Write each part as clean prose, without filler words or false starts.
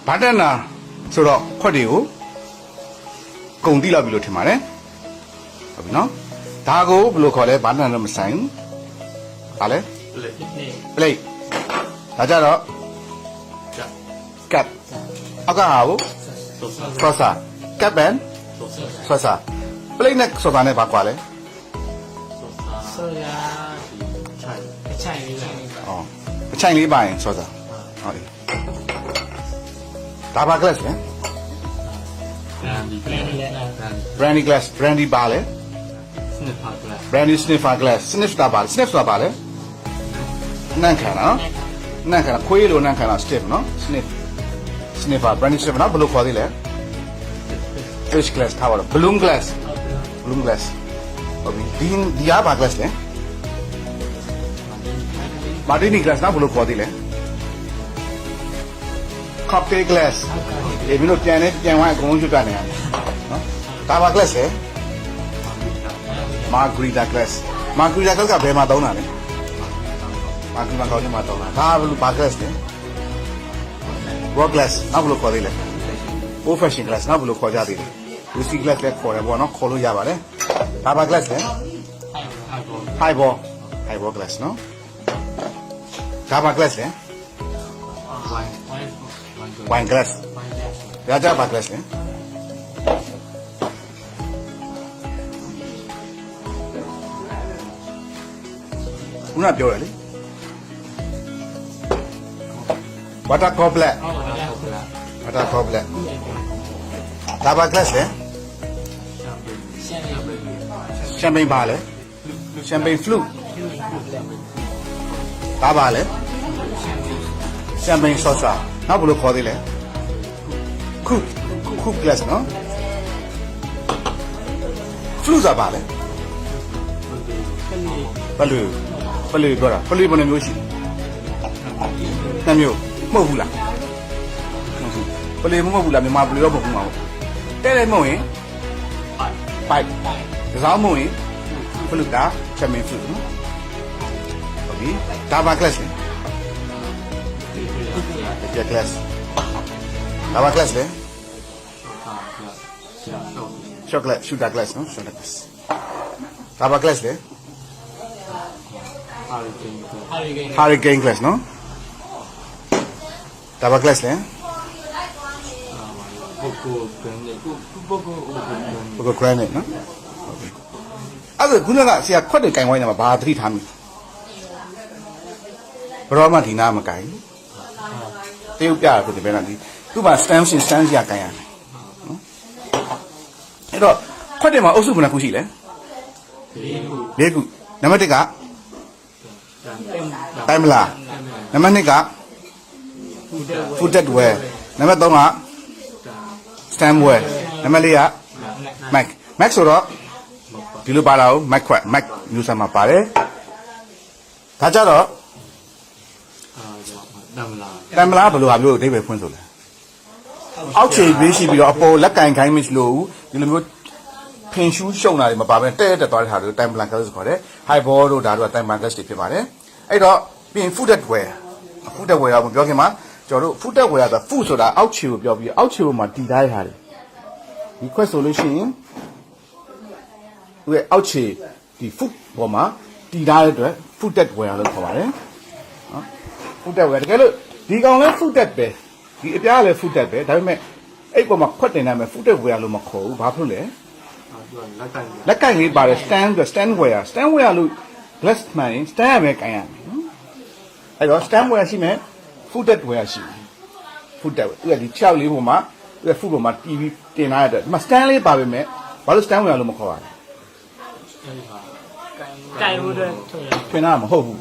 ဘာတန်နာဆိုတော့ခွက်တွေကိုကုံတိလောက်ပြီလို့ထင်ပါတယ်ဟုတ်ပြီနော်ဒါကိုဘယ်လိုခေါ်လဲဘာတန်တော့မဆိုင်ဘူးဘာလဲပလိတ်ဒါကြတော့ကပ်အောက်ကဟာကိုဆော့ဆာကပ်ဘန်ဆော့ဆာပလိတ်နဲ့ဆော့ဆာနဲ့ဘာကွာလဲဆောရအချိုင်လေးပါอ๋อအချိုင်လေးပါရင်ဆော့ဆာဟုတ်ပြီဒါဘာ glass လဲ brandy glass brandy ပါလဲ brandy sniffer glass sniff တာပါ sniff တာပါလဲနန့်ခံနော်နန့်ခံခွေးလိုနန့်ခံတာ stiff နော် sniffer brandy sniffer နော်ဘယ်လိုခေါ်သေးလဲ fish glass ထားပါတော့ balloon glass ဟုတ်ပြီဒီအားဘာ glass လဲ martini glass နော်ဘယ်လိုခေါ်သေးလဲ cocktail glass ဒီမင်းတို့ပြန်ဝိုင်းအကုန်လုံးကျွတ်ကနေရတယ်နော်ဒါဘာ glass လဲ margarita glass ကဘယ်မှာသုံးတာလဲ margarita ကောင်းနေမှာသုံးတာဒါဘယ်လိုဘာ glass လဲ rock glass နောက်ဘယ်လိုခေါ်သေးလဲ old fashion glass နောက်ဘယ်လိုခေါ်ကြသေးလဲ whisky glass လည်းခေါ်တယ်ပေါ့နော်ခေါ်လို့ရပါတယ်ဒါဘာ glass လဲ highball glass နော်ဒါဘာ glass လဲ wine glass ဒါကြဘာ glass လဲခုနပြောရလေ water goblet ဒါဘာ glass လဲ champagne ပါလဲ champagne flute ဒါပါလဲ champagne saucer နောက်ဘယ်လိုခေါ်သေးလဲ coupe glass နော် flute ဆိုတာပါလဲပလူပြောတာပလူဘယ်နှမျိုးရှိနှစ်မျိုးမဟုတ်ဘူးလားပလူမဟုတ်ဘူးလားမြန်မာပလူတော့မဟုတ်ဘူးမဟုတ်တဲ့မဟုတ်ရင် pipe ဒါမှမဟုတ်ရင် flute တာ champagne flute နော်ဟုတ်ပြီဒါဘာ glass လဲပြ glass ဒါဘာ glass လဲ chocolate sugar glass နော် chocolate glass ဒါဘာ glass လဲ hurricane glass နော်ဒါဘာ glass လဲ poco granite နော်အဲ့ဒါခုနကဆရာခွက်တွေကင်ဝိုင်းနေမှာဘာသတိထားမိဘရောမဒီနာမကင်တရုတ်ပြတယ်ဒီဘက်ကနေသူ့မှာ stand ရကင်ရတယ်နော်အဲ့တော့ခွက်တွေမှာအုပ်စုဘယ်နှခုရှိလဲ၄ခုနံပါတ်1ကတိုင်မလားနံပါတ်2က footed wear နံပါတ်3က stand wear နံပါတ်4က mac ဆိုတော့ဒီလိုပါလာအောင် mac ခွက် mac မျိုးစားမှာပါတယ်ဒါကြတော့တမ်မလားဘယ်လိုဟာမျိုးအဓိပ္ပာယ်ဖွင့်ဆိုလဲအောက်ခြေဘေးရှိပြီးတော့အပေါ်လက်ကင်ခိုင်းမရှိလို့ဒီလိုမျိုးဖင်ရှူးရှုံတာတွေမပါဘဲတက်သွားတဲ့ဟာတွေတမ်ပလန်ကလစ်ခေါ်တယ် high ball တို့ဒါတို့ကတမ်ပလန်ကလစ်တွေဖြစ်ပါတယ်အဲ့တော့ပြင် footed wear တော့မပြောခင်မှာကျွန်တော်တို့ footed wear ဆိုတာ foot ဆိုတာအောက်ခြေကိုပြောပြီးအောက်ခြေပေါ်မှာတည်ထားတဲ့ဟာတွေဒီခွက်ဆိုလို့ရှိရင်သူရဲ့အောက်ခြေဒီ foot ပေါ်မှာတည်ထားတဲ့အတွက် footed wear လို့ခေါ်ပါတယ်နော် footed wear တကယ်လို့ဒီကောင်လဲ footed ပဲဒီအပြားလဲ footed ပဲဒါပေမဲ့အဲ့ပေါ်မှာခွက်တင်နိုင်မယ် footed wear လို့မခေါ်ဘူးဘာဖြစ်လဲလက်ကင်လေးပါတယ် stand wear လို့ glass မှန်ရင် stand ရမယ်ကင်ရမယ်နော်အဲ့တော့ stand wear ရှိမယ် footed wear ရှိမယ် footed သူကဒီ6လေးပေါ်မှာသူက foot ပေါ်မှာတီးပြီးတင်ထားရတဲ့ဒီမှာ stand လေးပါပဲမဲ့ဘာလို့ stand wear လို့မခေါ်ရလဲไก่ဘူးတဲ့ထွင်တာမဟုတ်ဘူး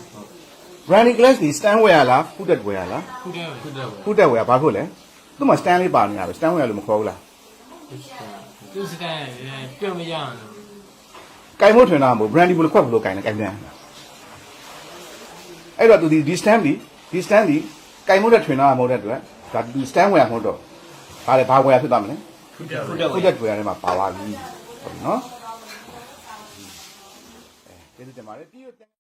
brandy glass ဒီ stand wear လား footed wear လား footed wear ဘာဖြစ်လဲသူ့မှာ stand လေးပါနေတာပဲ stand wear လို့မခေါ်ဘူးလားသူစကန်ပြုတ်မရအောင်ကင်မို့ထွင်တာမဟုတ် brandy ဘယ်လိုခွက်ဘယ်လိုကင်လဲကင်ပြန်အဲ့တော့သူဒီ stand ဒီ stand ဒီကင်မို့တဲ့ထွင်တာမဟုတ်တဲ့အတွက်ဒါဒီ stand wear မဟုတ်တော့ဘာလဲဘာ wear ဖြစ်သွားမလဲ footed wear ထဲမှာပါလာပြီဟုတ်နော်ကျေးဇူးတင်ပါတယ်